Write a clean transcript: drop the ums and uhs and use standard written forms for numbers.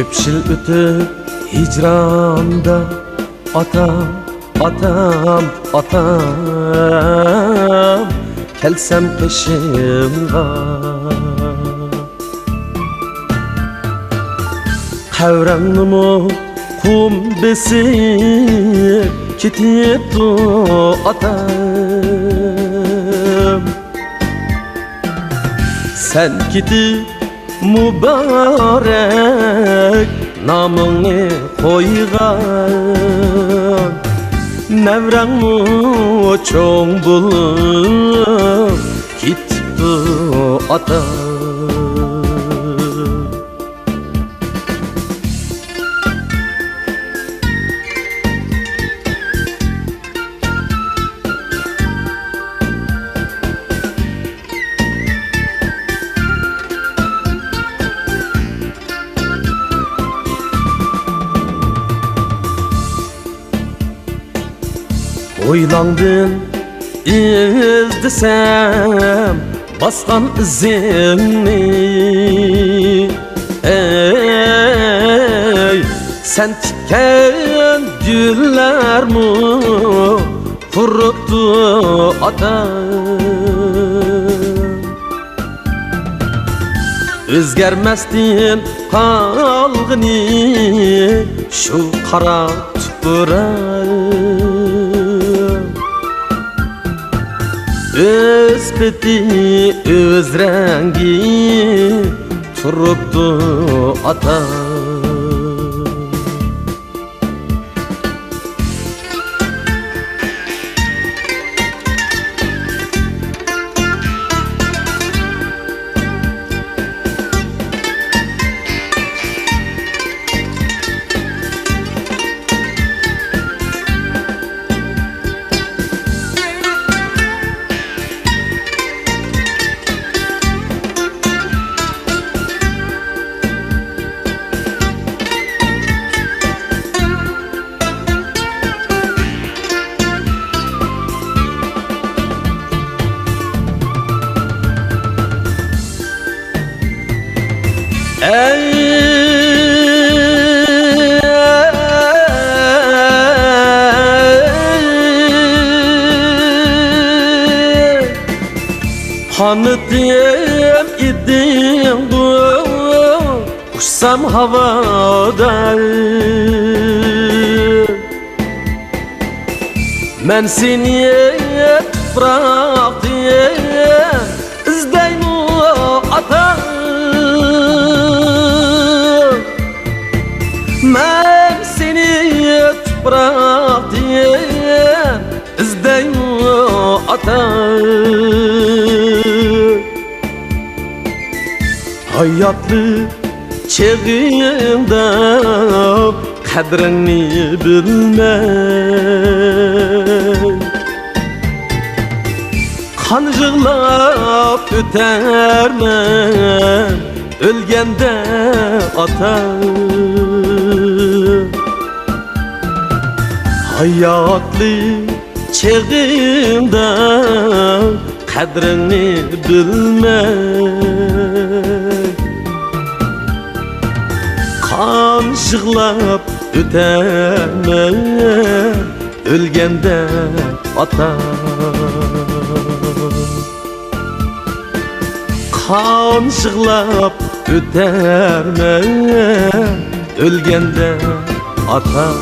Köp yıl ötüp hicranda atam, atam, atam kelsem peşimga Qavrangni qum besip ketipti atam Sen ketip mübarek namını koygan Nevrangni çoğ bulup ketipti atam Oylandın izdesem baskan izini Ey sen tikken güller mi kuruttu atam Özgermestin kalgını şu kara tüpürem Öz beti, öz rengi turuptu atam Kanıtım idim bu uçsam havada Men seni bırak diye izdeyim atam Men seni bırak diye izdeyim atam Hayatlı çağında kadrini bilmey Kan yığlap ötermen ölgende atam Hayatlı çağında kadrini bilmey Kan yığlap ötermen ölgende atam Kan yığlap ötermen ölgende atam